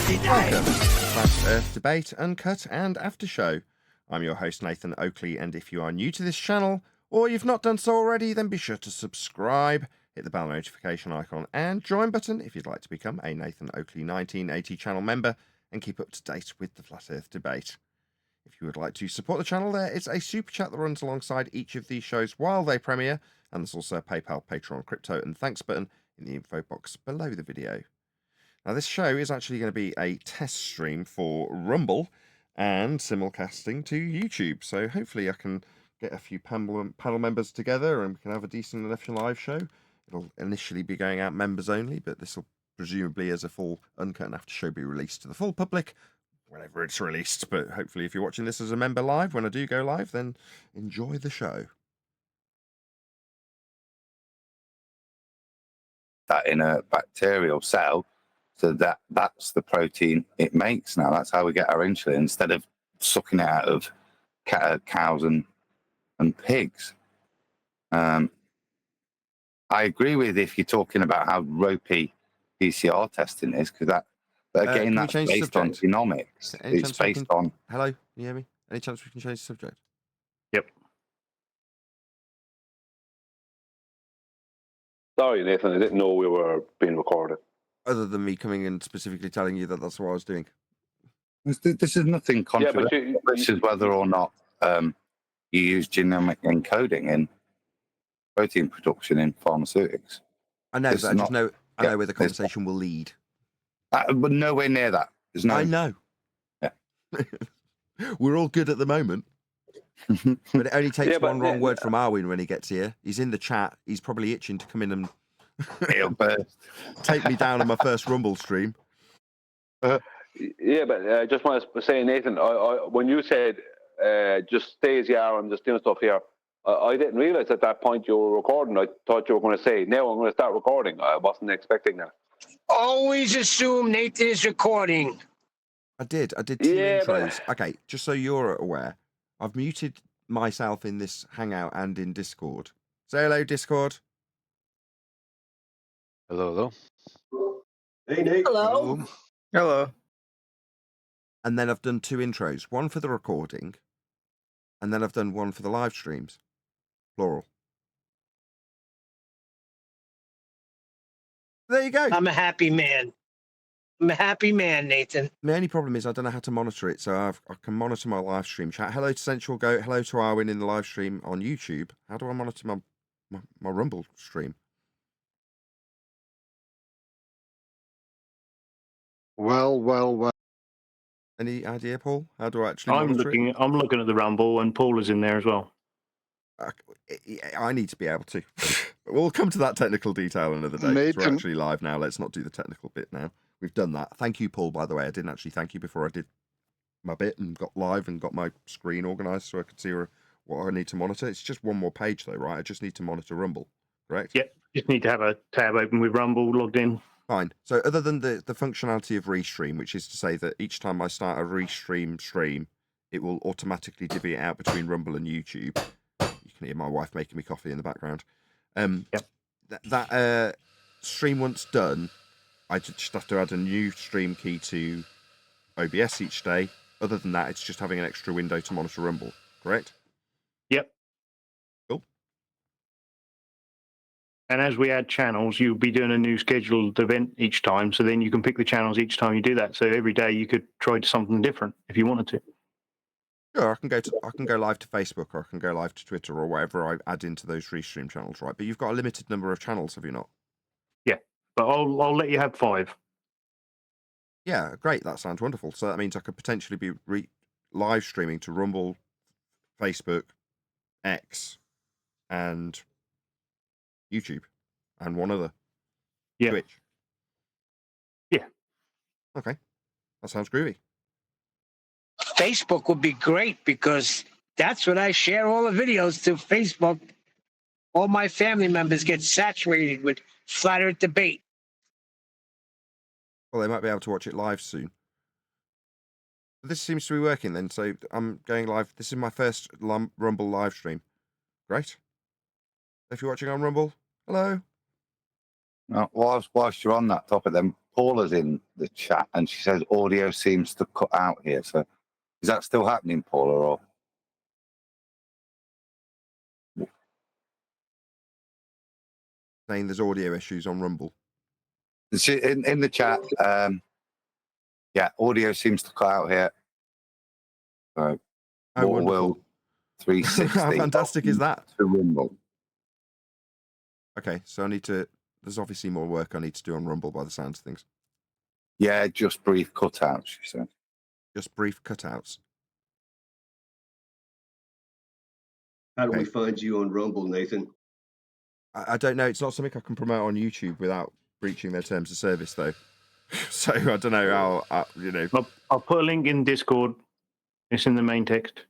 Welcome to Flat Earth Debate, Uncut and After Show. I'm your host Nathan Oakley, and if you are new to this channel, or you've not done so already, then be sure to subscribe, hit the bell notification icon and join button if you'd like to become a Nathan Oakley 1980 channel member and keep up to date with the Flat Earth Debate. If you would like to support the channel, there is a super chat that runs alongside each of these shows while they premiere, and there's also a PayPal, Patreon, crypto and thanks button in the info box below the video. Now, this show is actually going to be a test stream for Rumble and simulcasting to YouTube. So hopefully I can get a few panel members together and we can have a decent enough live show. It'll initially be going out members only, but this will presumably as a full Uncut and After Show be released to the full public whenever it's released. But hopefully if you're watching this as a member live, when I do go live, then enjoy the show. That in a bacterial cell, so that's the protein it makes now. That's how we get our insulin instead of sucking it out of cows and pigs. I agree with if you're talking about how ropey PCR testing is, because that, but again, that's based on genomics. It's based on. Hello, can you hear me? Any chance we can change the subject? Yep. Sorry, Nathan, I didn't know we were being recorded. Other than me coming and specifically telling you that that's what I was doing. This is nothing controversial. This is whether or not you use genomic encoding in protein production in pharmaceutics. I know, but I just know I know where the conversation will lead. But nowhere near that. There's no. I know. Yeah. We're all good at the moment. But it only takes one wrong word from Arwin when he gets here. He's in the chat. He's probably itching to come in and take me down on my first Rumble stream. Yeah, but I just want to say, Nathan, when you said just stay as you are, I'm just doing stuff here, I didn't realize at that point you were recording. I thought you were going to say, now I'm going to start recording. I wasn't expecting that. Always assume Nathan is recording. I did 2 intros. But... Okay, just so you're aware, I've muted myself in this Hangout and in Discord. Say hello, Discord. Hello. Hey, Nate. Hello. Hello. And then I've done 2 intros, one for the recording, and then I've done one for the live streams. Plural. There you go. I'm a happy man. I'm a happy man, Nathan. The only problem is I don't know how to monitor it, so I can monitor my live stream chat. Hello to Central Goat. Hello to Arwin in the live stream on YouTube. How do I monitor my Rumble stream? Well. Any idea, Paul? How do I actually I'm looking at the Rumble, and Paul is in there as well. I need to be able to. We'll come to that technical detail another day. We're actually live now. Let's not do the technical bit now. We've done that. Thank you, Paul, by the way. I didn't actually thank you before I did my bit and got live and got my screen organised so I could see what I need to monitor. It's just one more page, though, right? I just need to monitor Rumble, correct? Yep. Just need to have a tab open with Rumble logged in. Fine. So other than the functionality of restream, which is to say that each time I start a restream stream, it will automatically divvy it out between Rumble and YouTube. You can hear my wife making me coffee in the background. That stream once done, I just have to add a new stream key to OBS each day. Other than that, it's just having an extra window to monitor Rumble, correct? Yep. Cool. And as we add channels, you'll be doing a new scheduled event each time. So then you can pick the channels each time you do that. So every day you could try something different if you wanted to. Sure, I can go live to Facebook or I can go live to Twitter or whatever I add into those restream channels, right? But you've got a limited number of channels, have you not? Yeah, but I'll let you have 5. Yeah, great. That sounds wonderful. So that means I could potentially be live streaming to Rumble, Facebook, X, and YouTube, and one other. Yeah. Twitch. Yeah. Okay. That sounds groovy. Facebook would be great because that's when I share all the videos to Facebook. All my family members get saturated with Flat Earth Debate. Well, they might be able to watch it live soon. This seems to be working then, so I'm going live. This is my first Rumble live stream. Great. If you're watching on Rumble, hello. Whilst you're on that topic then, Paula's in the chat, and she says audio seems to cut out here. So is that still happening, Paula? Or Saying there's audio issues on Rumble. in the chat, yeah, audio seems to cut out here. So Oh, will wonderful. 360. How fantastic is that? To Rumble. Okay, so there's obviously more work I need to do on Rumble by the sounds of things. Yeah, just brief cutouts, she said. Just brief cutouts. How do we Okay. find you on Rumble, Nathan? I don't know. It's not something I can promote on YouTube without breaching their terms of service, though. So I don't know how, I'll put a link in Discord. It's in the main text.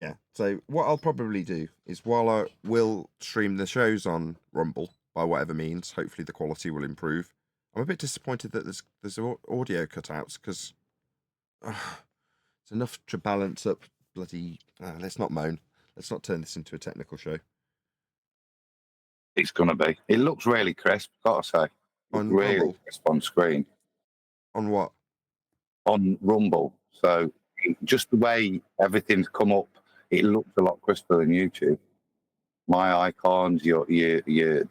Yeah. So what I'll probably do is while I will stream the shows on Rumble by whatever means, hopefully the quality will improve. I'm a bit disappointed that there's audio cutouts because it's enough to balance up bloody. Let's not moan. Let's not turn this into a technical show. It's gonna be. It looks really crisp, gotta say. On Really Rumble? crisp on screen. On what? On Rumble. So just the way everything's come up, it looks a lot crisper than YouTube. My icons, your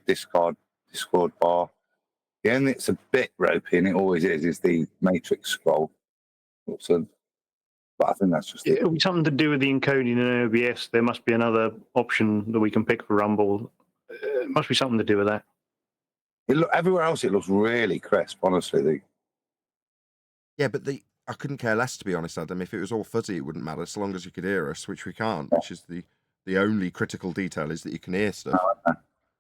Discord bar. The only it's a bit ropey, and it always is the matrix scroll. So, but I think that's just it. It'll be something to do with the encoding in OBS. There must be another option that we can pick for Rumble. It must be something to do with that. Everywhere else, it looks really crisp, honestly. Yeah, but I couldn't care less, to be honest, Adam. If it was all fuzzy, it wouldn't matter, so long as you could hear us, which we can't, which is the only critical detail is that you can hear stuff.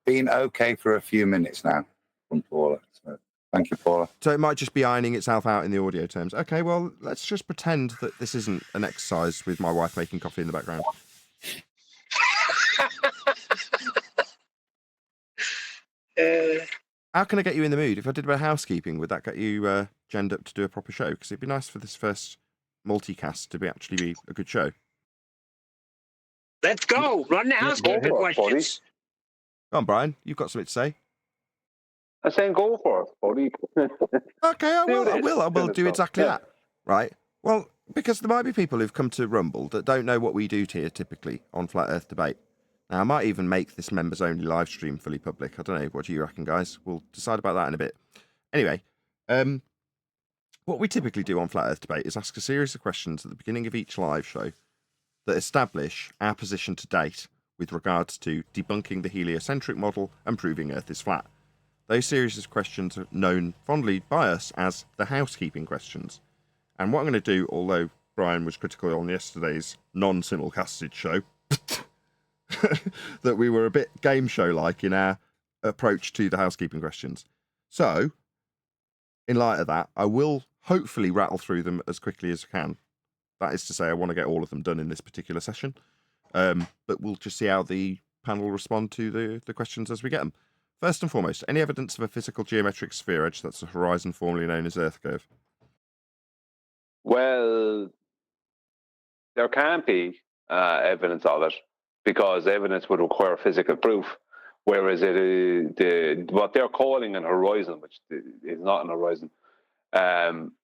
Been okay for a few minutes now from Paula. So thank you, Paula. So it might just be ironing itself out in the audio terms. Okay, well, let's just pretend that this isn't an exercise with my wife making coffee in the background. How can I get you in the mood? If I did a bit of housekeeping, would that get you genned up to do a proper show? Because it'd be nice for this first multicast to actually be a good show. Let's go. Run the housekeeping questions. Come on, Brian. You've got something to say. I'm saying go for it, buddy. Okay, I will Do do this exactly stuff. that. Right. Well, because there might be people who've come to Rumble that don't know what we do here typically on Flat Earth Debate. Now, I might even make this members-only live stream fully public. I don't know. What do you reckon, guys? We'll decide about that in a bit. Anyway, what we typically do on Flat Earth Debate is ask a series of questions at the beginning of each live show that establish our position to date with regards to debunking the heliocentric model and proving Earth is flat. Those series of questions are known fondly by us as the housekeeping questions. And what I'm going to do, although Brian was critical on yesterday's non-simulcasted show, that we were a bit game show-like in our approach to the housekeeping questions. So, in light of that, I will hopefully rattle through them as quickly as I can. That is to say, I want to get all of them done in this particular session. But we'll just see how the panel respond to the questions as we get them. First and foremost, any evidence of a physical geometric sphere edge that's a horizon formerly known as Earth curve? Well, there can't be evidence of it because evidence would require physical proof. Whereas what they're calling an horizon, which is not an horizon,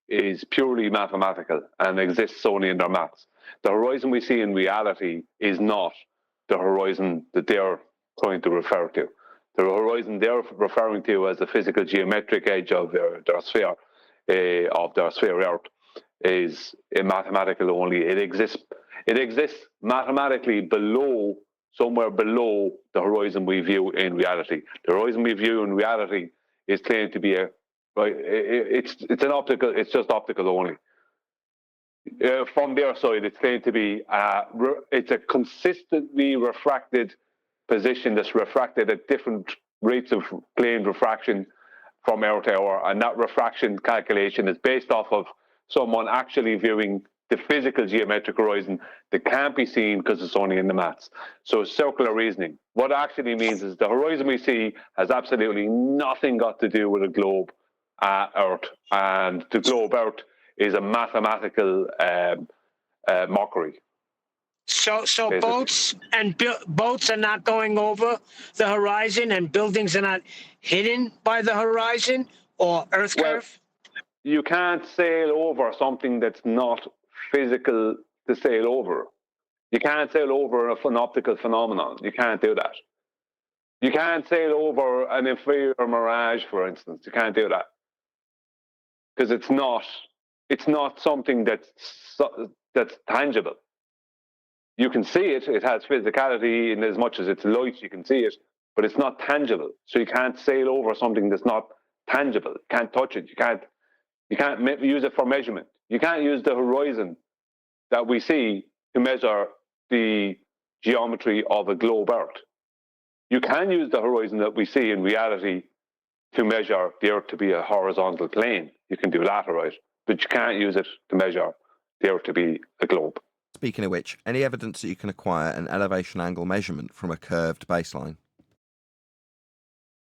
is purely mathematical and exists only in their maths. The horizon we see in reality is not the horizon that they're trying to refer to. The horizon they're referring to as the physical geometric edge of their sphere Earth, is mathematical only. It exists mathematically somewhere below the horizon we view in reality. The horizon we view in reality is claimed to be it's just optical only. From their side, it's claimed to be it's a consistently refracted position that's refracted at different rates of plane refraction from Earth to hour, and that refraction calculation is based off of someone actually viewing the physical geometric horizon that can't be seen because it's only in the maths. So it's circular reasoning. What it actually means is the horizon we see has absolutely nothing got to do with a globe Earth, and the globe Earth is a mathematical mockery. So basically. boats are not going over the horizon, and buildings are not hidden by the horizon or Earth Well, curve. you can't sail over something that's not physical to sail over. You can't sail over an optical phenomenon. You can't do that. You can't sail over an inferior mirage, for instance. You can't do that because it's not something that's tangible. You can see it. It has physicality in as much as it's light. You can see it, but it's not tangible. So you can't sail over something that's not tangible. You can't touch it. You can't use it for measurement. You can't use the horizon that we see to measure the geometry of a globe Earth. You can use the horizon that we see in reality to measure the Earth to be a horizontal plane. You can do that, all right, but you can't use it to measure the Earth to be a globe. Speaking of which, any evidence that you can acquire an elevation angle measurement from a curved baseline?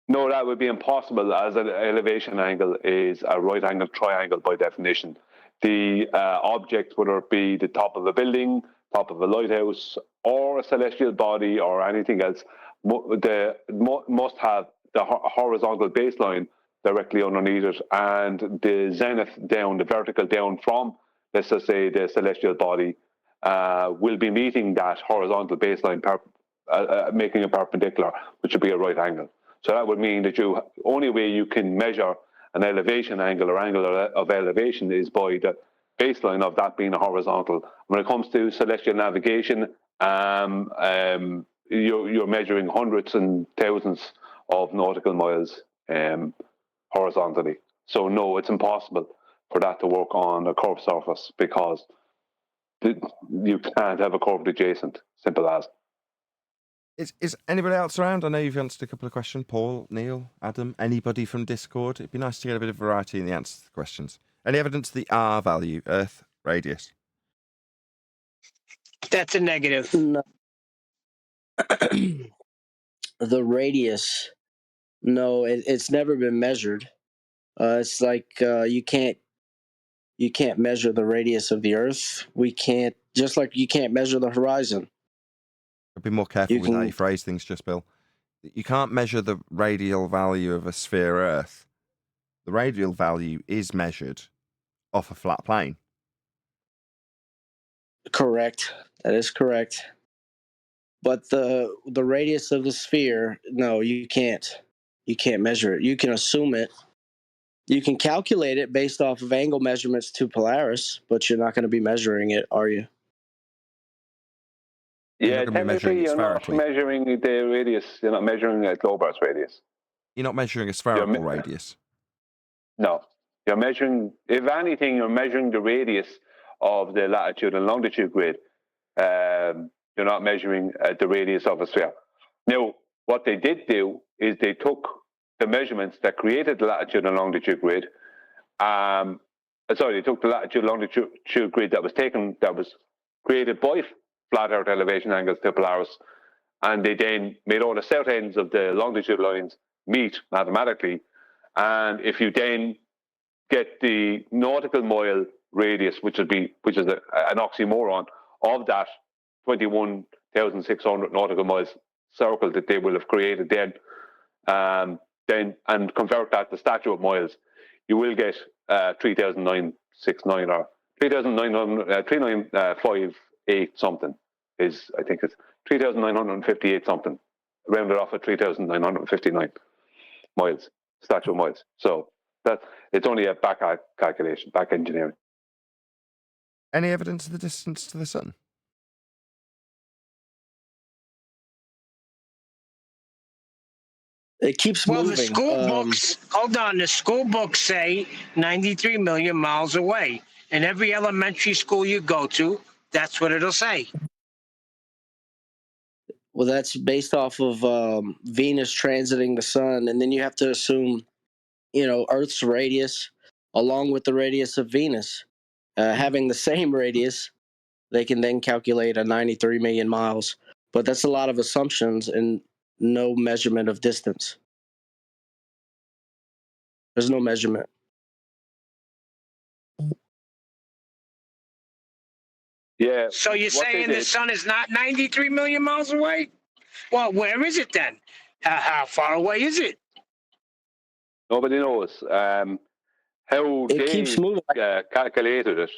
No, that would be impossible, as an elevation angle is a right angle triangle by definition. The object, whether it be the top of a building, top of a lighthouse, or a celestial body, or anything else, must have the horizontal baseline directly underneath it, and the zenith down, the vertical down from, let's just say, the celestial body, will be meeting that horizontal baseline, making a perpendicular, which would be a right angle. So that would mean that only way you can measure an elevation angle or angle of elevation is by the baseline of that being a horizontal. When it comes to celestial navigation, you're measuring hundreds and thousands of nautical miles horizontally. So no, it's impossible for that to work on a curved surface because you can't have a curved adjacent. Simple as. Is anybody else around? I know you've answered a couple of questions. Paul, Neil, Adam, anybody from Discord? It'd be nice to get a bit of variety in the answers to the questions. Any evidence of the R value, Earth radius? That's a negative. No. The radius, no, it's never been measured. It's like you can't measure the radius of the Earth. We can't, just like you can't measure the horizon. Be more careful You with how can- you phrase things, just Bill. You can't measure the radial value of a sphere Earth. The radial value is measured off a flat plane. Correct. That is correct. But the radius of the sphere, no, you can't. You can't measure it. You can assume it. You can calculate it based off of angle measurements to Polaris, but you're not going to be measuring it, are you? You're Yeah, not gonna be measuring technically, it you're not spherically. measuring the radius. You're not measuring a globe Earth radius. You're not measuring a spherical radius. No, you're measuring. If anything, you're measuring the radius of the latitude and longitude grid. You're not measuring the radius of a sphere. Now, what they did do is they took the measurements that created the latitude and longitude grid. They took the latitude and longitude grid that was created by flat Earth elevation angles to Polaris, and they then made all the south ends of the longitude lines meet mathematically. And if you then get the nautical mile radius, which is an oxymoron, of that 21,600 nautical miles circle that they will have created, then and convert that to statute miles, you will get 3,969 or 3,958 something. I think it's 3,958 something, rounded off at 3,959 miles, statute miles. So that it's only a back calculation, back engineering. Any evidence of the distance to the sun? It keeps Well, moving. the school books, hold on, the school books say 93 million miles away. In every elementary school you go to, that's what it'll say. Well, that's based off of Venus transiting the sun, and then you have to assume, Earth's radius along with the radius of Venus. Having the same radius, they can then calculate a 93 million miles. But that's a lot of assumptions and no measurement of distance. There's no measurement. Yeah. So you're what they saying the did- sun is not 93 million miles away? Well, where is it then? How far away is it? Nobody knows. How It they keeps moving. calculated it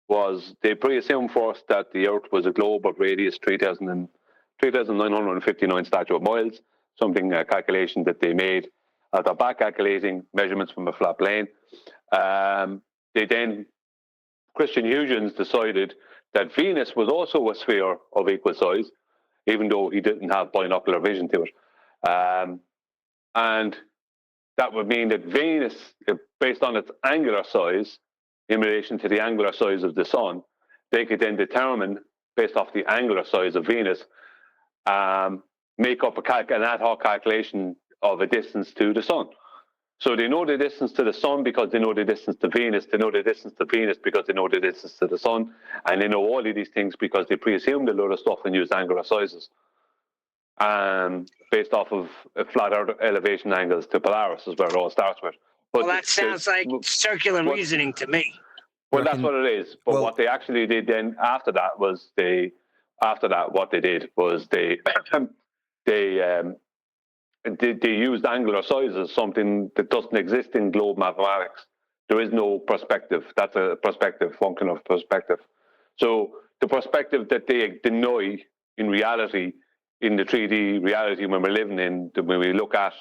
was they pre-assumed first that the Earth was a globe of radius 3,959 statute miles, something calculation that they made. After back calculating measurements from a flat plane, they then, Christian Huygens decided that Venus was also a sphere of equal size, even though he didn't have binocular vision to it. And that would mean that Venus, based on its angular size in relation to the angular size of the sun, they could then determine, based off the angular size of Venus, make up an ad hoc calculation of a distance to the sun. So they know the distance to the sun because they know the distance to Venus. They know the distance to Venus because they know the distance to the sun. And they know all of these things because they pre-assumed a lot of stuff and used angular sizes. Based off of flat Earth elevation angles to Polaris is where it all starts with. But Well, that sounds like circular reasoning to me. Well, that's what it is. But what they actually did then after that was they used angular sizes, something that doesn't exist in globe mathematics. There is no perspective. That's a perspective, function of perspective. So the perspective that they deny in reality, in the 3D reality when we're living in, when we look at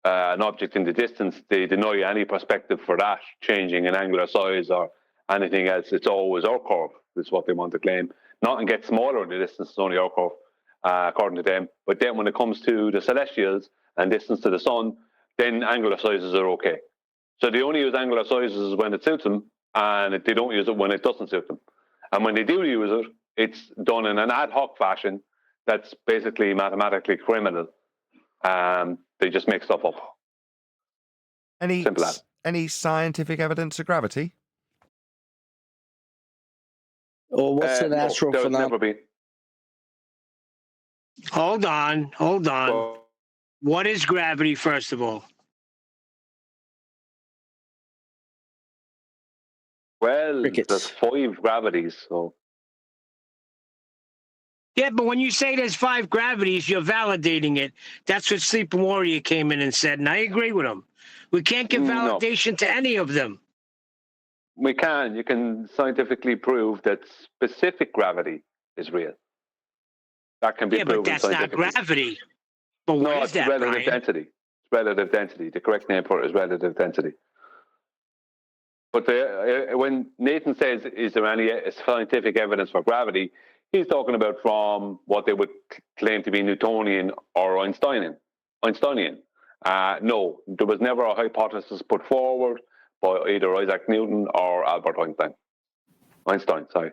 an object in the distance, they deny any perspective for that changing in angular size or anything else. It's always our curve, is what they want to claim. Nothing gets smaller in the distance, it's only our curve, according to them. But then when it comes to the celestials and distance to the sun, then angular sizes are okay. So they only use angular sizes when it suits them, and they don't use it when it doesn't suit them. And when they do use it, it's done in an ad hoc fashion that's basically mathematically criminal. They just make stuff up. Simple as. Any scientific evidence of gravity? Or what's the natural there's phenomenon? never been. Hold on. Well, What is gravity, first of all? Crickets. there's 5 gravities, so Yeah, but when you say there's 5 gravities, you're validating it. That's what Sleeping Warrior came in and said, and I agree with him. We can't give validation to any of them. we can. You can scientifically prove that specific gravity is real. That can be Yeah, but proven that's not scientifically. gravity. But what No, is it's that, relative Brian? density. It's relative density. The correct name for it is relative density. But when Nathan says, is there any scientific evidence for gravity, he's talking about from what they would claim to be Newtonian or Einsteinian. No, there was never a hypothesis put forward by either Isaac Newton or Albert Einstein. Sorry.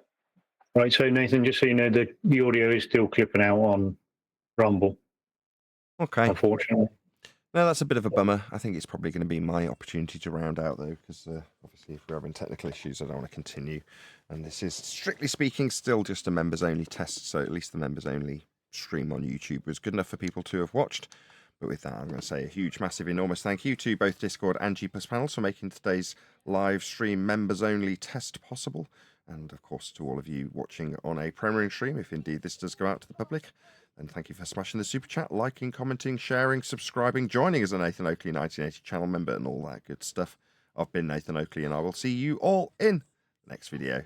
Right, so Nathan, just so you know, the audio is still clipping out on Rumble, Okay. unfortunately. No, that's a bit of a bummer. I think it's probably going to be my opportunity to round out, though, because obviously if we're having technical issues, I don't want to continue. And this is, strictly speaking, still just a members-only test, so at least the members-only stream on YouTube was good enough for people to have watched. But with that, I'm going to say a huge, massive, enormous thank you to both Discord and G+ panels for making today's live stream members-only test possible. And, of course, to all of you watching on a premiering stream, if indeed this does go out to the public. And thank you for smashing the super chat, liking, commenting, sharing, subscribing, joining as a Nathan Oakley 1980 channel member and all that good stuff. I've been Nathan Oakley and I will see you all in the next video.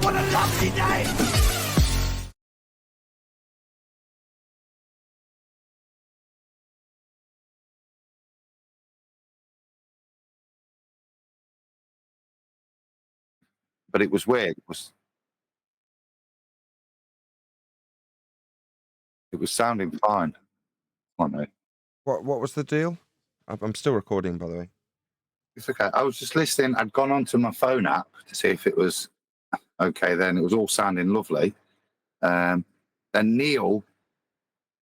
What a lovely day! But it was weird. It was It was sounding fine. Wasn't it? What was the deal? I'm still recording, by the way. It's okay. I was just listening. I'd gone onto my phone app to see if it was okay. Then it was all sounding lovely. Then Neil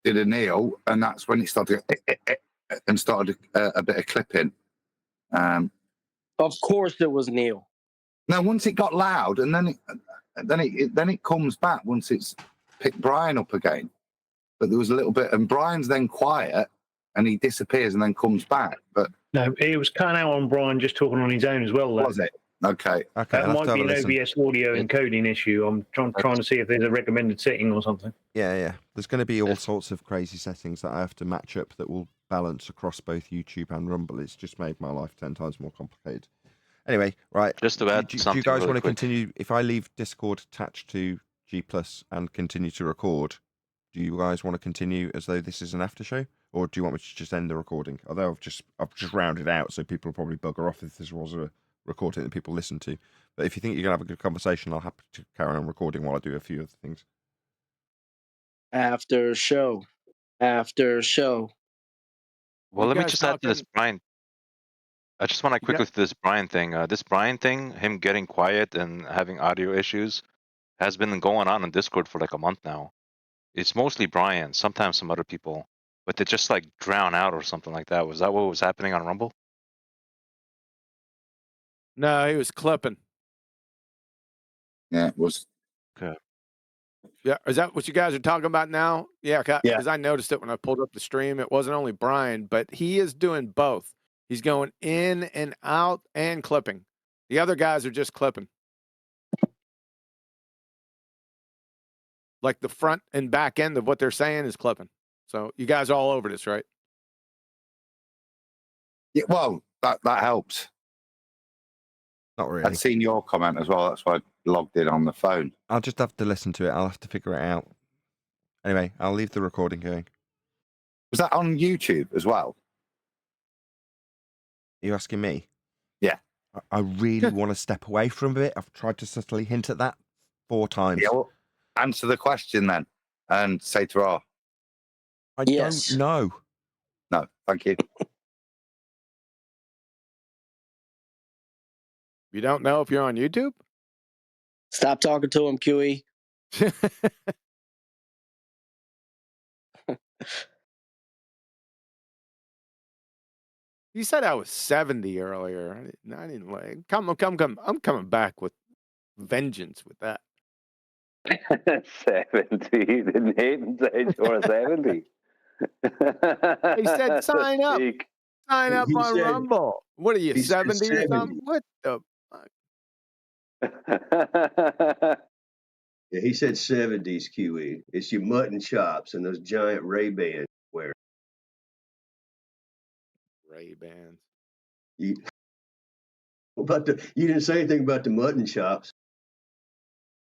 did a Neil, and that's when it started and started a bit of clipping. Of course, it was Neil. Now, once it got loud, and then it comes back once it's picked Brian up again. But there was a little bit, and Brian's then quiet, and he disappears and then comes back. But No, it was cut out on Brian just talking on his own as well. was it? Okay. Okay, That might be an OBS audio encoding issue. I'm trying to see if there's a recommended setting or something. Yeah. There's going to be all sorts of crazy settings that I have to match up that will balance across both YouTube and Rumble. It's just made my life 10 times more complicated. Anyway, right. Just to add do something you guys really want to quick. continue? If I leave Discord attached to G Plus and continue to record, do you guys want to continue as though this is an after show, or do you want me to just end the recording? Although I've just rounded out, so people will probably bugger off if this was a recording that people listen to. But if you think you're gonna have a good conversation, I'll happy to carry on recording while I do a few other things. After show. Well, You let me guys just add to this talking- Brian. I just want to quickly to this Brian thing. This Brian thing, him getting quiet and having audio issues, has been going on Discord for like a month now. It's mostly Brian, sometimes some other people, but they just like drown out or something like that. Was that what was happening on Rumble? No, he was clipping. Yeah, it was. Yeah, is that what you guys are talking about now? Yeah, Yeah. because I noticed it when I pulled up the stream. It wasn't only Brian, but he is doing both. He's going in and out and clipping. The other guys are just clipping. Like the front and back end of what they're saying is clipping. So you guys are all over this, right? Yeah, well, that helps. Not really. I'd seen your comment as well. That's why I logged in on the phone. I'll just have to listen to it. I'll have to figure it out. Anyway, I'll leave the recording going. Was that on YouTube as well? Are you asking me? Yeah. I really want to step away from it. I've tried to subtly hint at that 4 times. Yeah, well, answer the question then and say to her, I Yes. don't know. no, thank you. You don't know if you're on YouTube? Stop talking to him, QE. You said I was 70 earlier. I didn't like. Come. I'm coming back with vengeance with that. 70. Didn't Nathan say you were 70? He said, "Sign up. Speak. Sign up He on said- Rumble." What are you, he said 70 or 70. something? What the? Yeah, he said 70s QE. It's your mutton chops and those giant Ray-Bans wear. Ray-Bans. You didn't say anything about the mutton chops.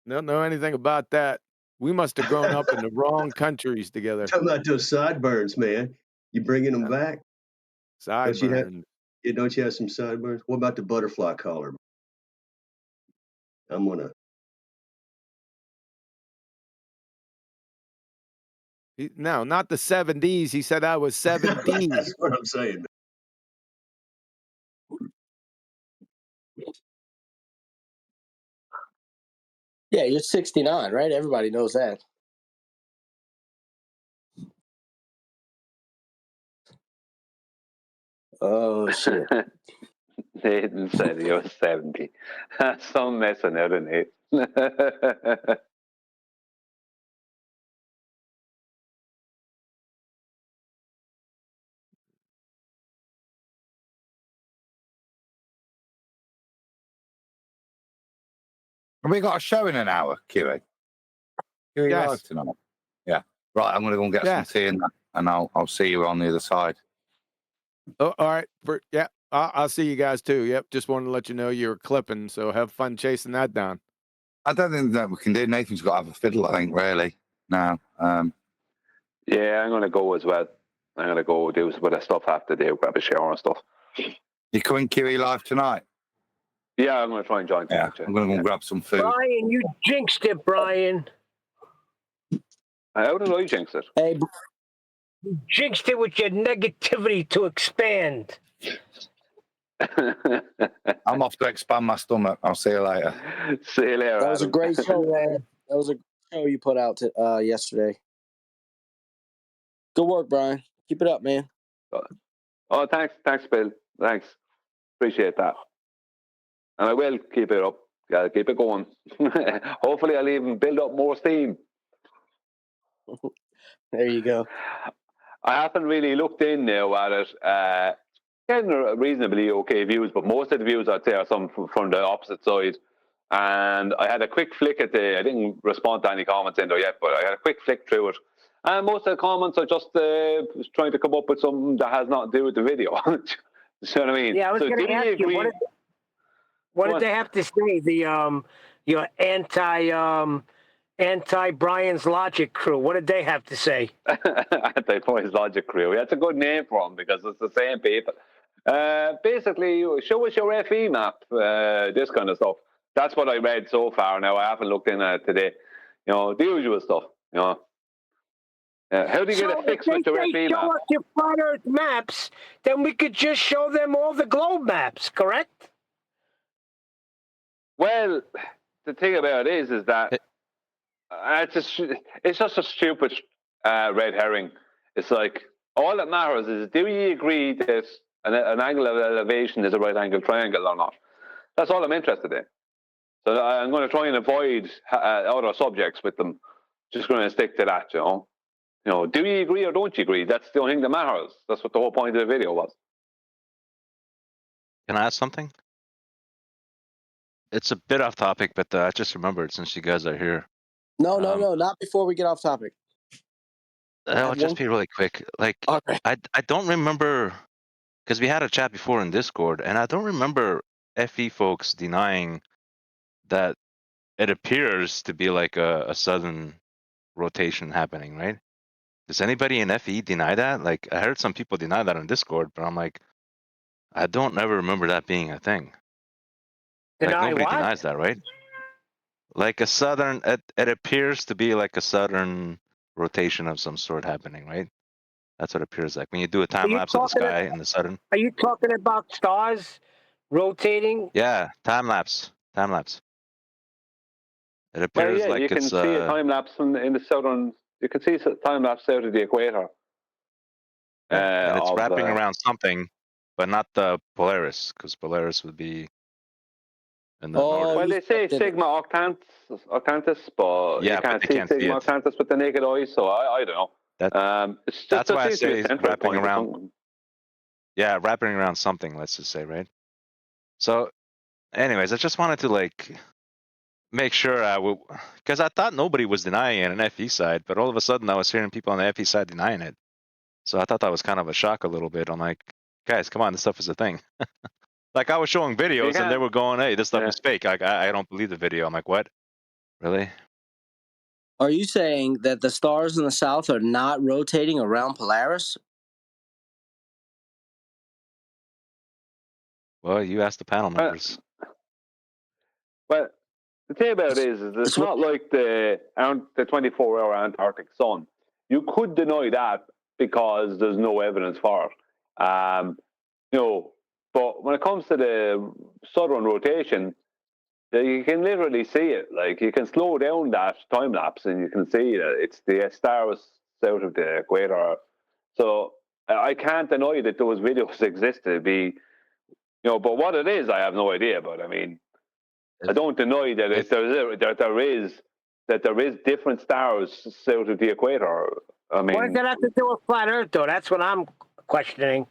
Don't know anything about that. We must have grown up in the wrong countries together. Talking about those sideburns, man. You bringing them back? Sideburns. Yeah, don't you have some sideburns? What about the butterfly collar? I'm gonna. No, not the 70s. He said I was 70s. That's what I'm saying. Yeah, you're 69, right? Everybody knows that. Oh, shit. Nathan said he was 70. That's some messing out of Nathan. Have we got a show in an hour, QA? QA Yes. live tonight? Yeah. Right, I'm going to go and get Yes. some tea and I'll see you on the other side. Oh, all right. I'll see you guys too. Yep. Just wanted to let you know you were clipping, so have fun chasing that down. I don't think that we can do. Nathan's got to have a fiddle, I think, really. Now, Yeah, I'm going to go as well. I'm going to go do a bit of stuff after they grab a shower and stuff. you coming QE live tonight? Yeah, I'm going to try and join. Yeah, tonight, I'm going to go and grab some food. Brian, you jinxed it, Brian. How did I jinx it? Hey, Jinxed it with your negativity to expand. I'm off to expand my stomach. I'll see you later. See you later. that was a Adam. great show, man. That was a great show you put out yesterday. Good work, Brian. Keep it up, man. Oh, thanks, Bill. Thanks, appreciate that. And I will keep it up. Gotta keep it going. Hopefully, I'll even build up more steam. There you go. I haven't really looked in now at it. Getting reasonably okay views, but most of the views I'd say are some from the opposite side. And I had a quick flick at I didn't respond to any comments in there yet, but I had a quick flick through it. And most of the comments are just trying to come up with something that has nothing to do with the video. You know what I mean? Yeah, I was going to ask you, what did they have to say? The your anti Brian's Logic crew. What did they have to say? Anti Brian's Logic crew. That's a good name for them because it's the same people. Basically, show us your FE map. This kind of stuff. That's what I read so far. Now I haven't looked in at it today. You know, the usual stuff. You know. How do you get a fix with your FE map? Show us your flat Earth maps, then we could just show them all the globe maps, correct? Well, the thing about it is that it's just a stupid red herring. It's like all that matters is, do you agree that an angle of elevation is a right angle triangle or not? That's all I'm interested in. So I'm going to try and avoid other subjects with them. Just going to stick to that, you know. You know, do you agree or don't you agree? That's the only thing that matters. That's what the whole point of the video was. Can I ask something? It's a bit off topic, but I just remembered since you guys are here. No, not before we get off topic. I'll just be really quick. Like, Okay. I don't remember, because we had a chat before in Discord, and I don't remember FE folks denying that it appears to be like a sudden rotation happening, right? Does anybody in FE deny that? Like, I heard some people deny that on Discord, but I'm like, I don't ever remember that being a thing. Like, nobody denies that, right? Like a southern, it appears to be like a southern rotation of some sort happening, right? That's what it appears like when you do a time lapse of the sky in the southern. Are you talking about stars rotating? Yeah, time lapse. It appears like you can it's see a time lapse in the southern. You can see a time lapse out of the equator. And it's wrapping around something, but not the Polaris, because Polaris would be in the northern. Well, they say Sigma Octantis, but you can't see Sigma Octantis with the naked eye, so I don't know. That's why I say wrapping around. Yeah, wrapping around something, let's just say, right? So, anyways, I just wanted to like make sure because I thought nobody was denying it on the FE side, but all of a sudden I was hearing people on the FE side denying it. So I thought that was kind of a shock a little bit. I'm like, guys, come on, this stuff is a thing. Like I was showing videos and they were going, hey, this stuff is fake. I don't believe the video. I'm like, what? Really? Are you saying that the stars in the south are not rotating around Polaris? Well, you asked the panel members. Well, the thing about it is it's not like the 24-hour Antarctic sun. You could deny that because there's no evidence for it. You know, but when it comes to the southern rotation, you can literally see it. Like you can slow down that time lapse, and you can see that it's the stars south of the equator. So I can't deny that those videos exist. To be, you know, but what it is, I have no idea. But I mean, I don't deny that there is different stars south of the equator. I mean, what does that have to do with flat Earth, though? That's what I'm questioning.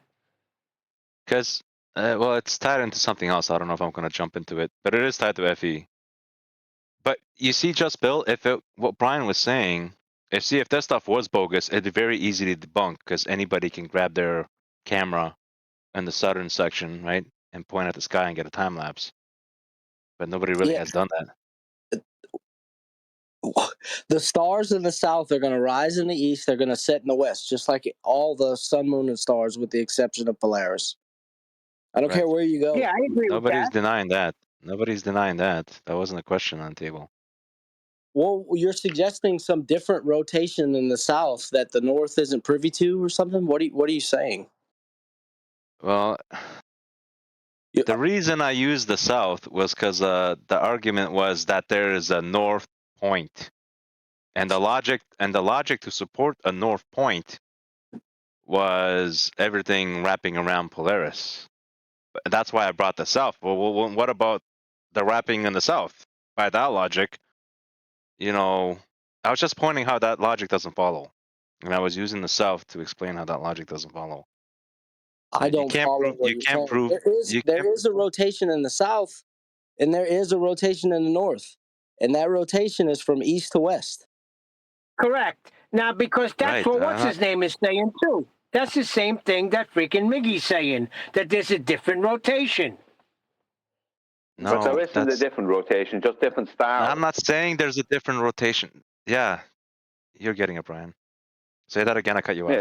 Because, well, it's tied into something else. I don't know if I'm going to jump into it, but it is tied to FE. But you see, Just Bill, what Brian was saying, if that stuff was bogus, it'd be very easy to debunk because anybody can grab their camera in the southern section, right, and point at the sky and get a time lapse. But nobody really has done that. The stars in the south are going to rise in the east. They're going to set in the west, just like all the sun, moon, and stars, with the exception of Polaris. I don't care where you go. Yeah, I agree Nobody's with that. denying that. Nobody's denying that. That wasn't a question on the table. Well, you're suggesting some different rotation in the south that the north isn't privy to, or something. What are you saying? Well, You- the reason I used the south was because the argument was that there is a north point, and the logic to support a north point was everything wrapping around Polaris. That's why I brought the south. Well, what about the wrapping in the south? By that logic, I was just pointing how that logic doesn't follow, and I was using the south to explain how that logic doesn't follow. I You don't can't follow prove. what You you're can't saying. prove. You There can't. is a rotation in the south, and there is a rotation in the north, and that rotation is from east to west. Correct. Now, because that's Right. what what's his name is saying too. That's the same thing that freaking Miggy's saying, that there's a different rotation. But there No, isn't a different rotation, just different stars. I'm not saying there's a different rotation. Yeah, you're getting it, Brian. Say that again. I cut you off.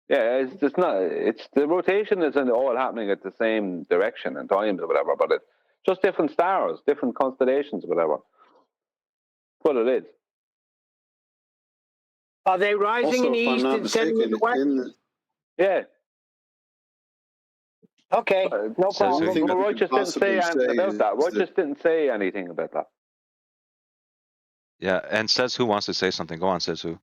It's just not. It's the rotation isn't all happening at the same direction and times or whatever, but it's just different stars, different constellations, or whatever. That's what it is. Are they rising Also, in the if I'm east not and setting in the mistaken, west? Yeah. Okay, no Says problem. who? thing But that we Roy could just didn't say possibly anything say about that. Roy is that just didn't say anything about that. Yeah, and says who wants to say something. Go on, says who.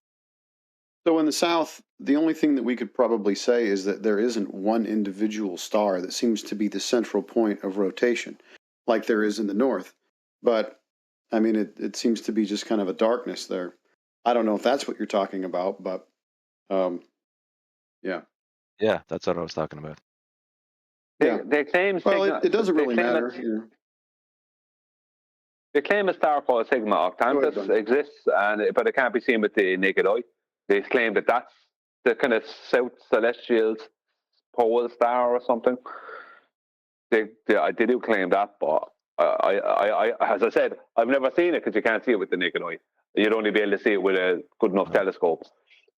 so in the South, the only thing that we could probably say is that there isn't one individual star that seems to be the central point of rotation, like there is in the North. But I mean, it seems to be just kind of a darkness there. I don't know if that's what you're talking about, but yeah. Yeah, that's what I was talking about. They claim Well, Sigma. it doesn't really they claim matter. it's- They claim a star called Sigma Octantis Ben. exists, but it can't be seen with the naked eye. They claim that that's the kind of South Celestial pole star or something. They do claim that, but as I said, I've never seen it because you can't see it with the naked eye. You'd only be able to see it with a good enough telescope.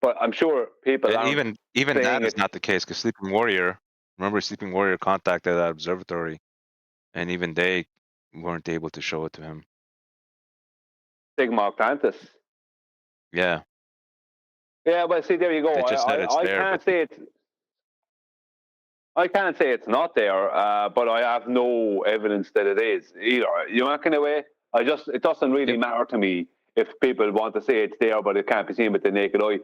But I'm sure people And aren't even that saying is it. not the case because Sleeping Warrior. Remember, Sleeping Warrior contacted that observatory, and even they weren't able to show it to him. Sigma Octantis. Yeah, Yeah, but see, there you go. they just said it's I there, can't but say it's. I can't say it's not there, but I have no evidence that it is either. You know, kind of way. It doesn't really matter to me if people want to say it's there, but it can't be seen with the naked eye.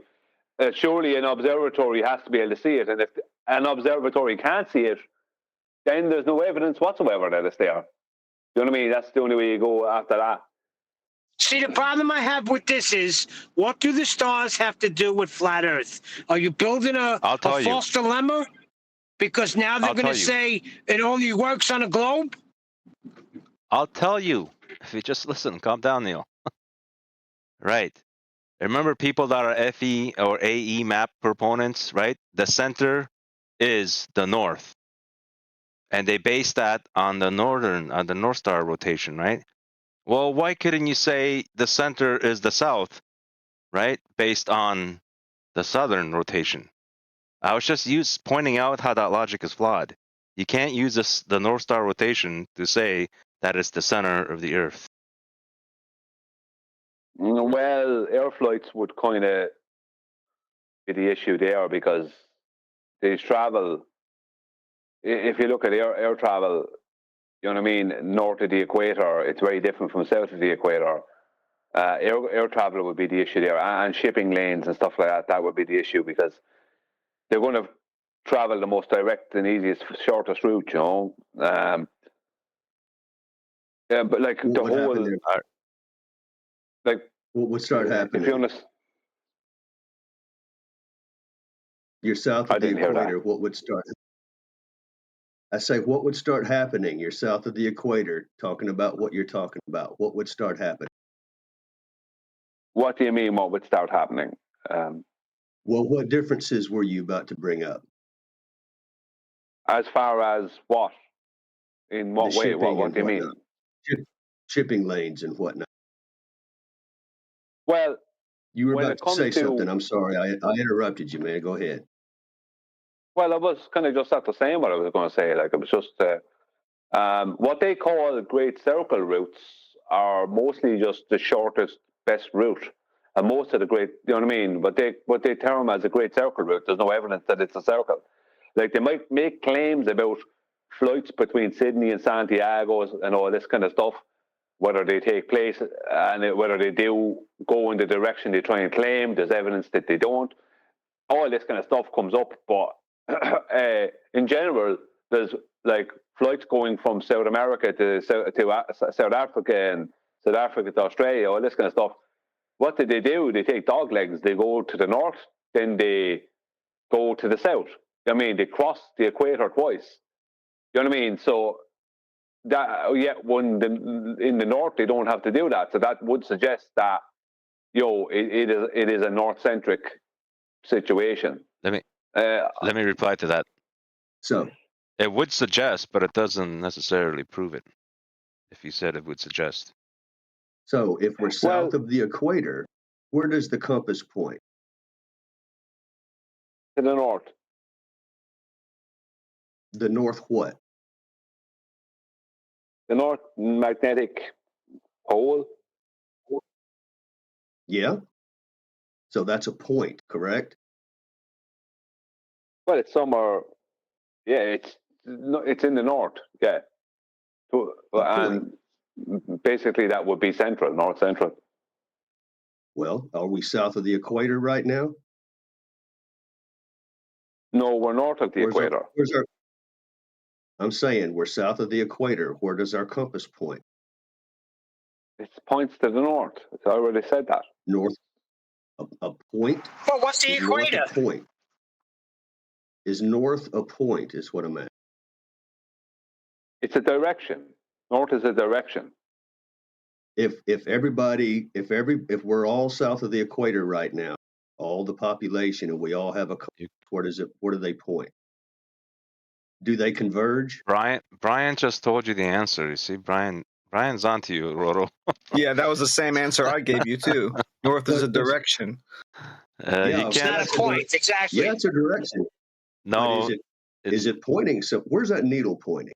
Surely an observatory has to be able to see it, and if an observatory can't see it, then there's no evidence whatsoever that it's there. You know what I mean? That's the only way you go after that. See, the problem I have with this is, what do the stars have to do with flat Earth? Are you building a false dilemma? Because now they're going to say it only works on a globe? I'll tell you. If you just listen, calm down, Neil. Right. Remember people that are FE or AE map proponents, right? The center is the north. And they base that on the North Star rotation, right? Well, why couldn't you say the center is the south, right? Based on the southern rotation. I was just pointing out how that logic is flawed. You can't use the North Star rotation to say that it's the center of the Earth. Well, air flights would kind of be the issue there because these travel. If you look at air travel, you know what I mean, north of the equator, it's very different from south of the equator. Air travel would be the issue there, and shipping lanes and stuff like that. That would be the issue because they're going to travel the most direct and easiest, shortest route. You know, yeah, but like What the would happen whole, there? like What would start happening? if you're honest, you're south I of the didn't hear that. equator. What would start? I say, what would start happening? You're south of the equator, talking about what you're talking about. What would start happening? What do you mean? What would start happening? Well, what differences were you about to bring up? As far as what? In what The way? shipping What and do you mean? whatnot. Shipping lanes and whatnot. Well, you were when about it to comes say to, something. I'm sorry, I interrupted you, man. Go ahead. well, I was kind of just after saying what I was going to say. Like it was just what they call great circle routes are mostly just the shortest, best route. And most of the great, you know what I mean? What they term as a great circle route, there's no evidence that it's a circle. Like, they might make claims about flights between Sydney and Santiago and all this kind of stuff, whether they take place and whether they do go in the direction they try and claim. There's evidence that they don't. All this kind of stuff comes up, but in general, there's like flights going from South America to South Africa and South Africa to Australia, all this kind of stuff. What did they do? They take dog legs. They go to the north, then they go to the south. I mean, they cross the equator twice. You know what I mean? So that in the north they don't have to do that. So that would suggest that it is a north-centric situation. Let me reply to that. So it would suggest, but it doesn't necessarily prove it. If you said it would suggest. So if we're south of the equator, where does the compass point? To the north. The north what? The North Magnetic Pole. Yeah. So that's a point, correct? Well, it's somewhere. Yeah, it's in the north. Yeah. And basically that would be central, north central. Well, are we south of the equator right now? No, we're north of the equator. I'm saying we're south of the equator. Where does our compass point? It points to the north. I already said that. North. A point? Well, what's the equator? North a point. Is north a point, is what I'm at. It's a direction. North is a direction. If we're all south of the equator right now, all the population, and we all have a compass, where do they point? Do they converge? Brian just told you the answer. You see, Brian's onto you, Roro. Yeah, that was the same answer I gave you too. North is a direction. It's not a point, exactly. Yeah, it's a direction. No, is it pointing? So where's that needle pointing?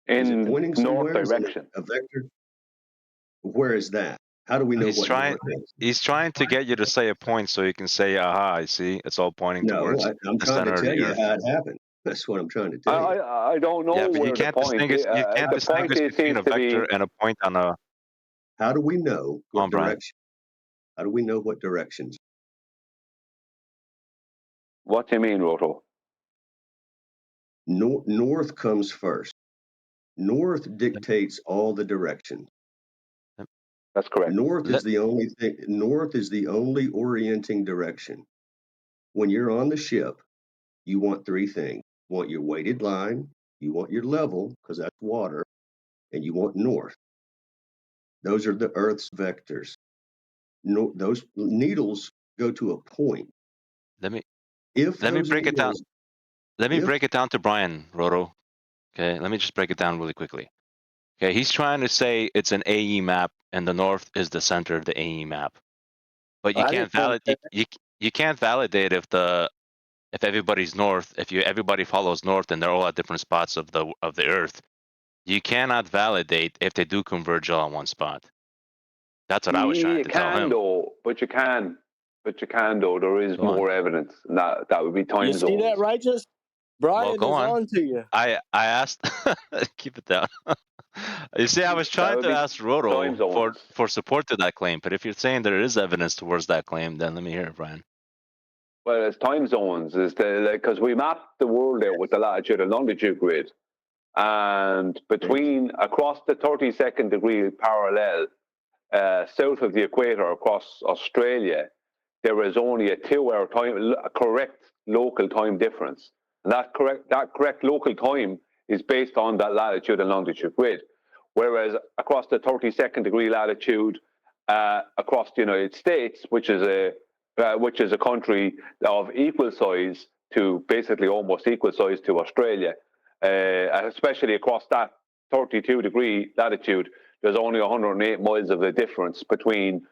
In north direction. A vector. Where is that? How do we know what north is? He's trying to get you to say a point so you can say, aha, I see, it's all pointing towards I'm the trying center to tell of the you earth. how it happened. That's what I'm trying to tell you. I don't know. Yeah, but you can't distinguish between a vector and a point on a. How do we know what direction? How do we know what directions? What do you mean, Roto? North comes first. North dictates all the directions. That's correct. North is the only thing. North is the only orienting direction. When you're on the ship, you want three things. You want your weighted line, you want your level, because that's water, and you want north. Those are the Earth's vectors. Those needles go to a point. Let me break it down. Let me break it down to Brian, Roto. Okay, let me just break it down really quickly. Okay, he's trying to say it's an AE map, and the north is the center of the AE map. But you can't validate. You can't validate if everybody's north. If everybody follows north, and they're all at different spots of the Earth, you cannot validate if they do converge all on one spot. That's what I was trying to tell him. But you can. There is more evidence. And that would be time zones. You see that, Righteous? Brian is on to you. I asked. Keep it down. You see, I was trying to ask Roto for support to that claim, but if you're saying there is evidence towards that claim, then let me hear it, Brian. Well, it's time zones, because we mapped the world out with the latitude and longitude grid, and across the 32nd degree parallel, south of the equator across Australia, there is only a 2-hour time, a correct local time difference, and that correct local time is based on that latitude and longitude grid. Whereas across the 32nd degree latitude, across the United States, which is a country of equal size to basically almost equal size to Australia, especially across that 32 degree latitude, there's only 108 miles of a difference between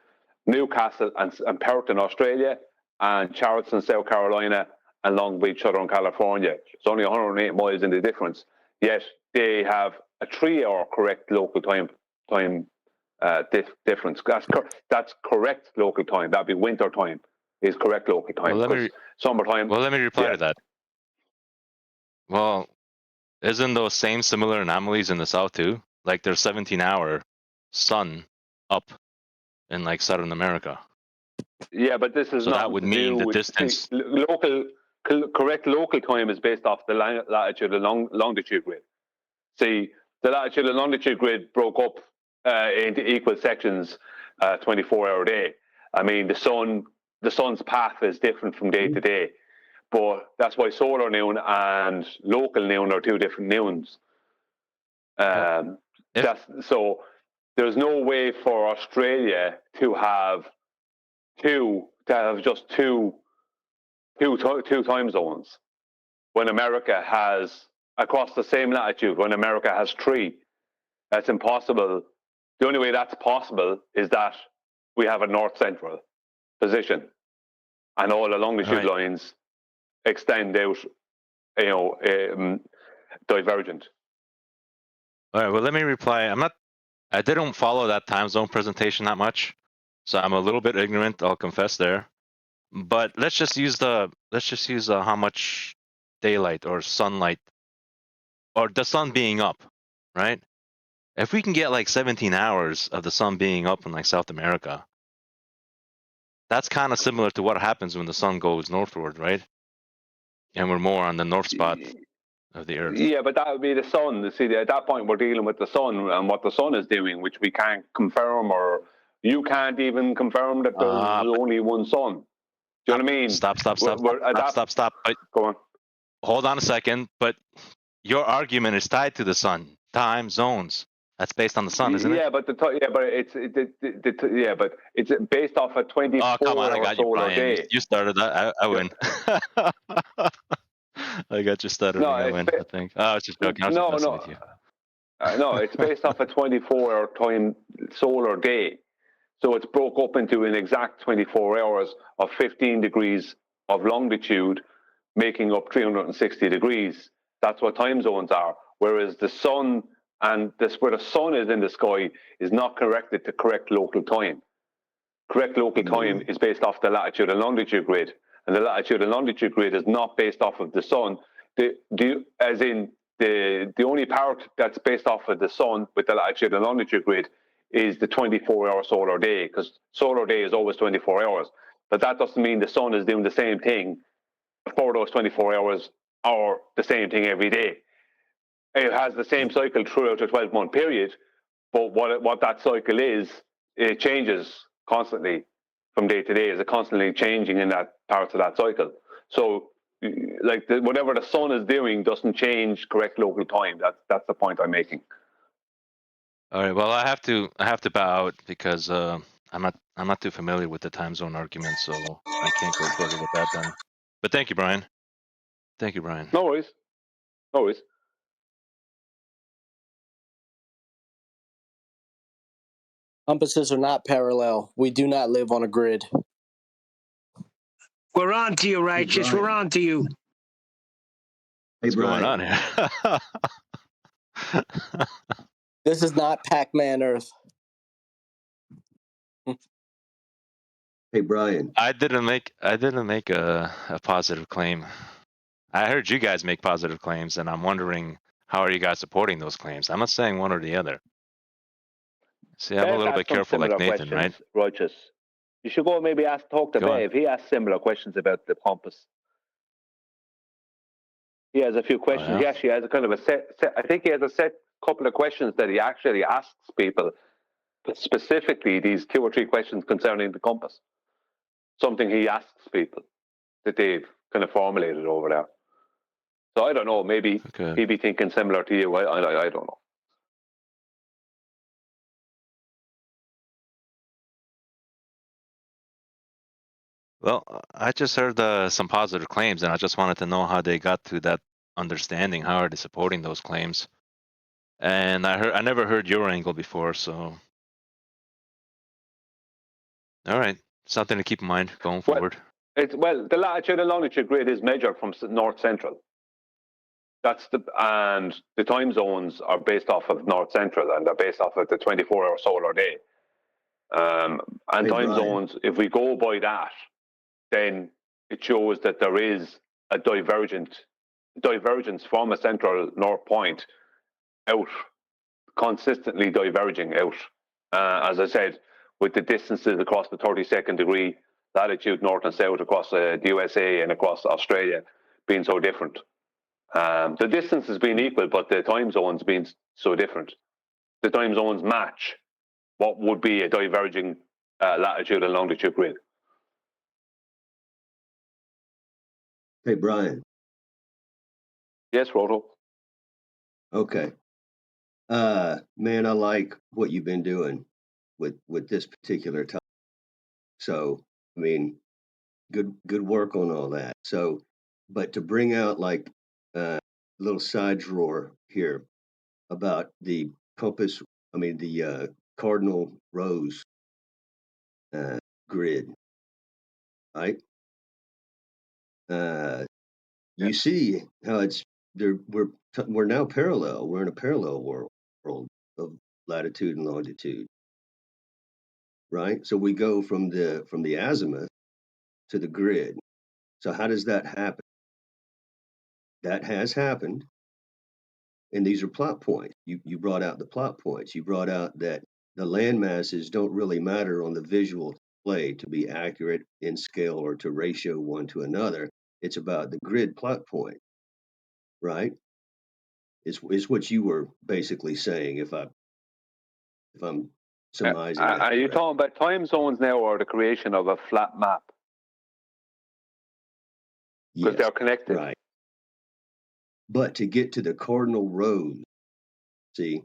Newcastle and Perth in Australia and Charleston, South Carolina, and Long Beach, Southern California. It's only 108 miles in the difference. Yet they have a 3-hour correct local time difference. That's correct local time. That'd be winter time is correct local time. Well, summertime. Well, let me reply to that. Well, isn't those same similar anomalies in the south too? Like there's 17-hour sun up in like Southern America. Yeah, but this is so not that would mean the distance. Correct local time is based off the latitude and longitude grid. See, the latitude and longitude grid broke up into equal sections, 24-hour day. I mean, the sun's path is different from day to day, but that's why solar noon and local noon are two different noons. So there's no way for Australia to have just two time zones when America has, across the same latitude, when America has 3. That's impossible. The only way that's possible is that we have a north-central position and all the longitude lines extend out, divergent. All right, well, let me reply. I didn't follow that time zone presentation that much, so I'm a little bit ignorant, I'll confess there. But let's just use how much daylight or sunlight or the sun being up, right? If we can get like 17 hours of the sun being up in like South America, that's kind of similar to what happens when the sun goes northward, right? And we're more on the north spot of the Earth. Yeah, but that would be the sun. See, at that point, we're dealing with the sun and what the sun is doing, which we can't confirm, or you can't even confirm that there's only one sun. Do you know what I mean? Stop. But, go on. Hold on a second. But your argument is tied to the sun. Time zones. That's based on the sun, isn't it? But it's based off a 24 Oh, come on, I got you, Brian. day. You started that. I win. I got you started. I win. I think. Oh, I was just joking. I was just messing with you. No, it's based off a 24-hour time solar day. So it's broke up into an exact 24 hours of 15 degrees of longitude, making up 360 degrees. That's what time zones are. Whereas the sun and where the sun is in the sky is not corrected to correct local time. Correct local time is based off the latitude and longitude grid. And the latitude and longitude grid is not based off of the sun. The only part that's based off of the sun with the latitude and longitude grid is the 24-hour solar day, because solar day is always 24 hours. But that doesn't mean the sun is doing the same thing for those 24 hours or the same thing every day. It has the same cycle throughout a 12-month period, but what that cycle is, it changes constantly from day to day. Is it constantly changing in that parts of that cycle? So, whatever the sun is doing doesn't change correct local time. That's the point I'm making. All right. Well, I have to bow out because I'm not too familiar with the time zone argument, so I can't go further with that then. But thank you, Brian. Thank you, Brian. No worries. No worries. Compasses are not parallel. We do not live on a grid. We're on to you, Righteous. We're on to you. What's going on here? This is not Pac-Man Earth. Hey, Brian. I didn't make a positive claim. I heard you guys make positive claims, and I'm wondering how are you guys supporting those claims? I'm not saying one or the other. See, I'm a little bit careful like Nathan, right? Righteous. You should go maybe talk to Dave. He asked similar questions about the compass. He has a few questions. Oh, yeah? He actually has a kind of a set. I think he has a set couple of questions that he actually asks people, but specifically these 2 or 3 questions concerning the compass. Something he asks people that they've kind of formulated over there. So I don't know. Maybe he'd be thinking similar to you. I don't know. Well, I just heard some positive claims, and I just wanted to know how they got to that understanding. How are they supporting those claims? And I never heard your angle before, so all right, something to keep in mind going forward. The latitude and longitude grid is measured from north central. And the time zones are based off of North Central, and they're based off of the 24-hour solar day. And Hey, time Brian. zones, if we go by that, then it shows that there is a divergence from a central north point out, consistently diverging out. As I said, with the distances across the 32nd degree latitude, north and south across the USA and across Australia being so different. The distance has been equal, but the time zones being so different. The time zones match what would be a diverging latitude and longitude grid. Hey, Brian. Yes, Roto. Okay. Man, I like what you've been doing with this particular topic. So, I mean, good work on all that. So, but to bring out like a little side drawer here about the compass, I mean the cardinal rose grid, right? You see how it's there. We're now parallel. We're in a parallel world of latitude and longitude, right? So we go from the azimuth to the grid. So how does that happen? That has happened, and these are plot points. You brought out the plot points. You brought out that the land masses don't really matter on the visual display to be accurate in scale or to ratio one to another. It's about the grid plot point, right? Is what you were basically saying. If I'm surmising that. Are you correct. talking about time zones now, or the creation of a flat map? Because Yes, they're connected. right. But to get to the cardinal rose, see,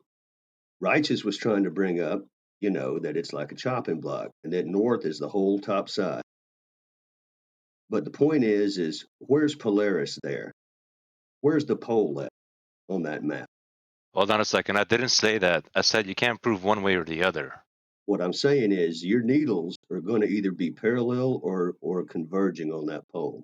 Righteous was trying to bring up, that it's like a chopping block and that north is the whole top side. But the point is where's Polaris there? Where's the pole at on that map? Hold on a second. I didn't say that. I said you can't prove one way or the other. What I'm saying is your needles are going to either be parallel or converging on that pole.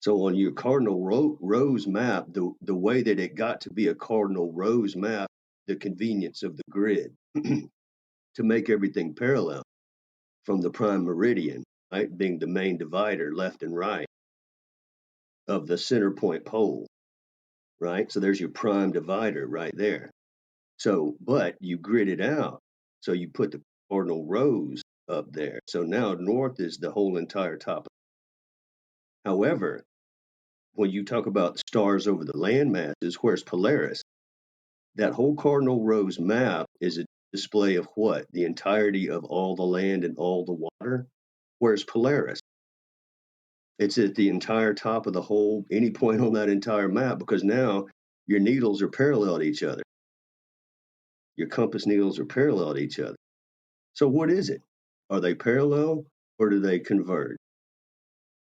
So on your cardinal rose map, the way that it got to be a cardinal rose map, the convenience of the grid to make everything parallel from the prime meridian, right, being the main divider left and right of the center point pole, right? So there's your prime divider right there. So, but you grid it out. So you put the cardinal rose up there. So now north is the whole entire top. However, when you talk about the stars over the land masses, where's Polaris? That whole cardinal rose map is a display of what? The entirety of all the land and all the water. Where's Polaris? It's at the entire top of the whole, any point on that entire map, because now your needles are parallel to each other. Your compass needles are parallel to each other. So what is it? Are they parallel or do they converge?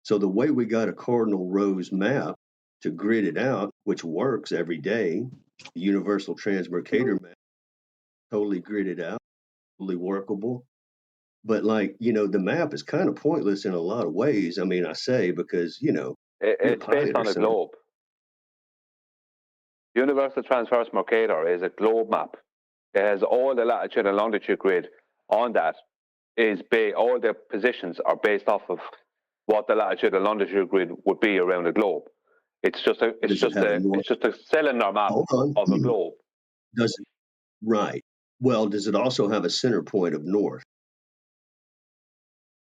So the way we got a cardinal rose map to grid it out, which works every day, the universal transmercator map, totally gridded out, totally workable. But the map is kind of pointless in a lot of ways. I mean, I say because, you're a It's based pilot or on a something. globe. Universal Transverse Mercator is a globe map. It has all the latitude and longitude grid on that. All the positions are based off of what the latitude and longitude grid would be around the globe. It's just a cylinder map of a globe. Does it? Right. Well, does it also have a center point of north?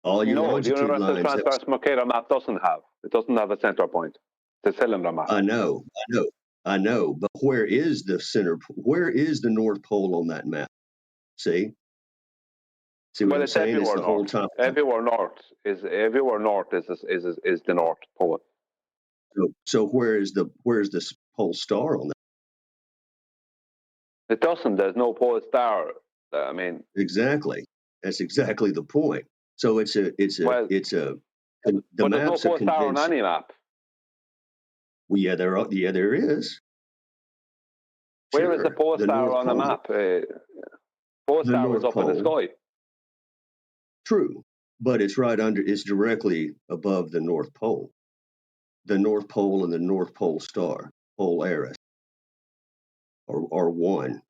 All your No, the longitude Universal lines. Transverse Mercator map doesn't have. It doesn't have a center point. It's a cylinder map. I know. But where is the center? Where is the North Pole on that map? See what I'm saying? It's the whole top. Everywhere north is the North Pole. So where's the pole star on that? It doesn't. There's no pole star. I mean, exactly. That's exactly the point. So it's a. But there's no pole star on any map. Well, yeah, there is. Where is the pole star on a map? Pole star is up in the sky. True, but it's it's directly above the North Pole. The North Pole and the North Pole star. Polaris or one.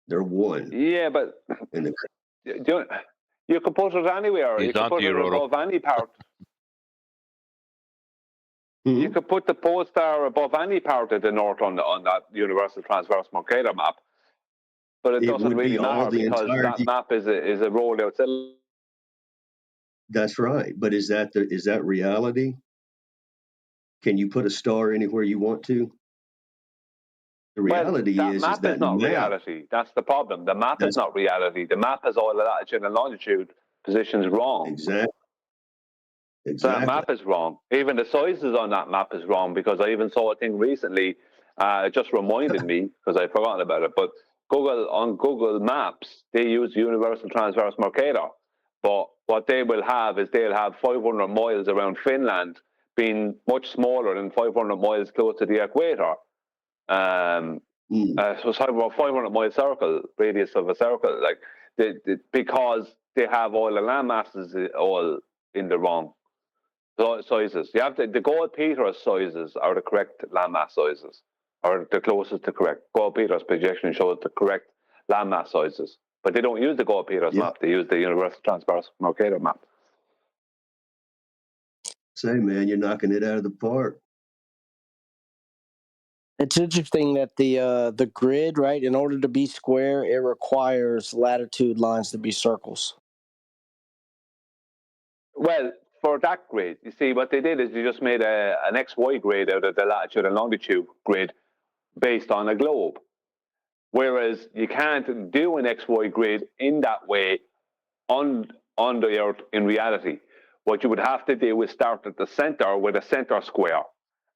They're one. Yeah, but in the you could put it anywhere. He's You could put it above any part. You could put the pole star above any part of the north on that universal transverse Mercator map, but it doesn't really matter because that map is a rolled out cylinder. That's right. But is that reality? Can you put a star anywhere you want to? The reality that is map that is not map, reality. That's the problem. The map is not reality. The map has all the latitude and longitude positions wrong. Exactly. So that map is wrong. Even the sizes on that map is wrong because I even saw a thing recently. It just reminded me because I'd forgotten about it. But on Google Maps, they use Universal Transverse Mercator. But what they will have is they'll have 500 miles around Finland being much smaller than 500 miles close to the equator. So it's about 500 mile circle, radius of a circle, like because they have all the land masses all in the wrong sizes. You have the gold Peters sizes are the correct landmass sizes, or the closest to correct. Gold Peters projection shows the correct landmass sizes, but they don't use the gold Peters map. They use the Universal Transverse Mercator map. Say, man, you're knocking it out of the park. It's interesting that the grid, right, in order to be square, it requires latitude lines to be circles. Well, for that grid, you see, what they did is they just made an XY grid out of the latitude and longitude grid based on a globe. Whereas you can't do an XY grid in that way on the Earth in reality. What you would have to do is start at the center with a center square,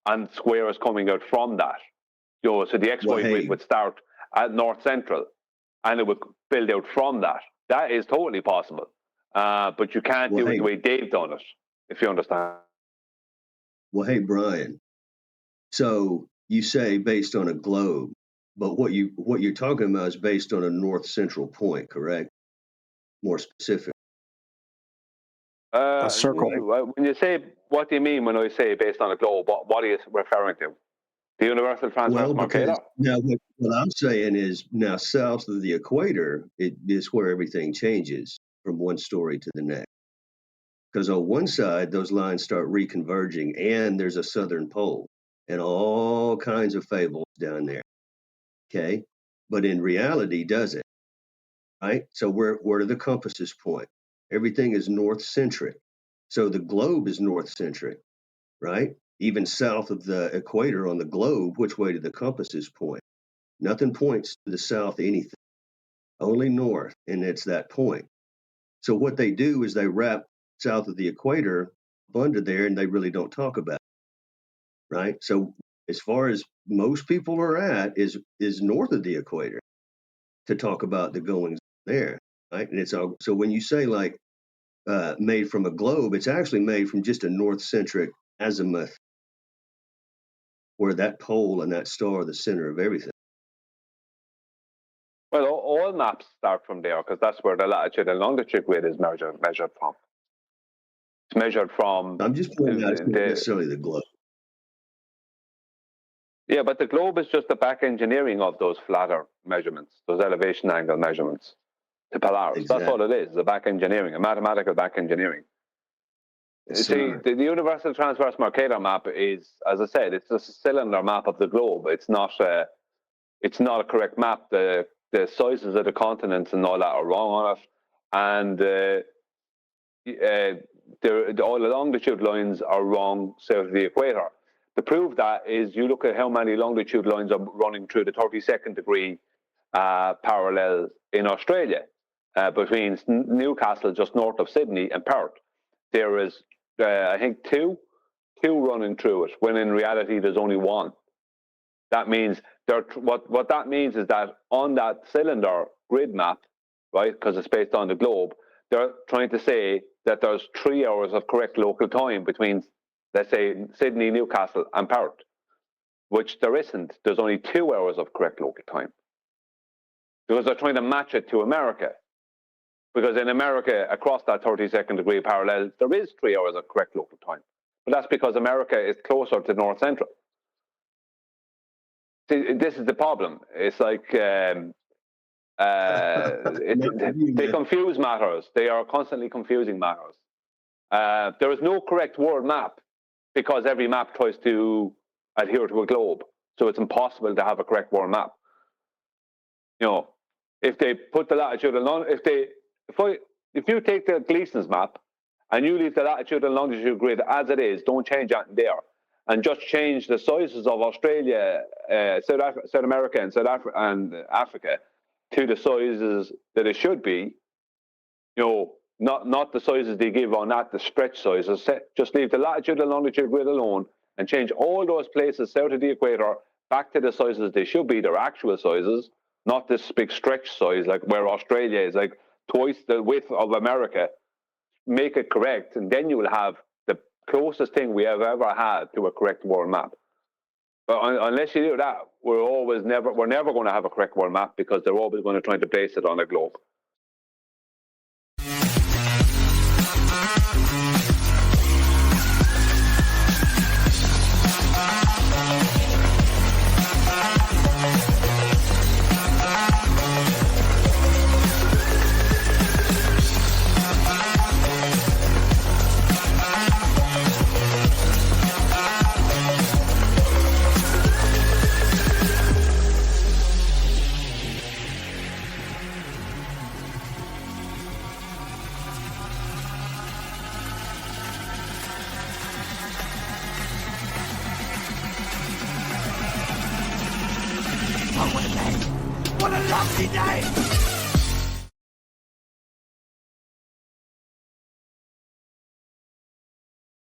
and square is coming out from that. So the XY grid would start at North Central, and it would build out from that. That is totally possible. But you can't do it the way they've done it, if you understand. Well, hey, Brian. So you say based on a globe, but what you're talking about is based on a north central point, correct? More specific. A circle. When you say, what do you mean when I say based on a globe? What are you referring to? The Universal Transverse Mercator? Now, what I'm saying is now south of the equator, it is where everything changes from one story to the next. Because on one side, those lines start reconverging, and there's a southern pole, and all kinds of fables down there. Okay, but in reality, does it? Right. So where do the compasses point? Everything is north centric. So the globe is north centric, right? Even south of the equator on the globe, which way do the compasses point? Nothing points to the south anything, only north, and it's that point. So what they do is they wrap south of the equator under there, and they really don't talk about it, right? So as far as most people are at is north of the equator to talk about the goings there, right? And it's all, so when you say like made from a globe, it's actually made from just a north-centric azimuth, where that pole and that star are the center of everything. Well, all maps start from there because that's where the latitude and longitude grid is measured from. It's measured from. I'm just pointing out it's not necessarily the globe. Yeah, but the globe is just the back engineering of those flatter measurements, those elevation angle measurements to Polaris. Exactly. That's all it is, the back engineering, a mathematical back engineering. See, the Universal Transverse Mercator map is, as I said, it's just a cylinder map of the globe. It's not a correct map. The sizes of the continents and all that are wrong on it, and all the longitude lines are wrong south of the equator. To prove that is you look at how many longitude lines are running through the 32nd degree parallel in Australia between Newcastle, just north of Sydney, and Perth. There is, I think, two running through it, when in reality there's only one. That means what that means is that on that cylinder grid map, right, because it's based on the globe, they're trying to say that there's 3 hours of correct local time between, let's say, Sydney, Newcastle, and Perth, which there isn't. There's only 2 hours of correct local time. Because they're trying to match it to America. Because in America, across that 32nd degree parallel, there is 3 hours of correct local time. But that's because America is closer to North Central. this is the problem. It's like they confuse matters. They are constantly confusing matters. There is no correct world map because every map tries to adhere to a globe. So it's impossible to have a correct world map. You know, if they put the latitude and longitude, if you take the Gleason's map and you leave the latitude and longitude grid as it is, don't change that there, and just change the sizes of Australia, South America, and Africa to the sizes that it should be. You know, not the sizes they give on that, the stretch sizes. Just leave the latitude and longitude grid alone and change all those places south of the equator back to the sizes they should be, their actual sizes, not this big stretch size like where Australia is like twice the width of America. Make it correct, and then you will have the closest thing we have ever had to a correct world map. But unless you do that, we're never going to have a correct world map because they're always going to try to base it on a globe. What a lucky day!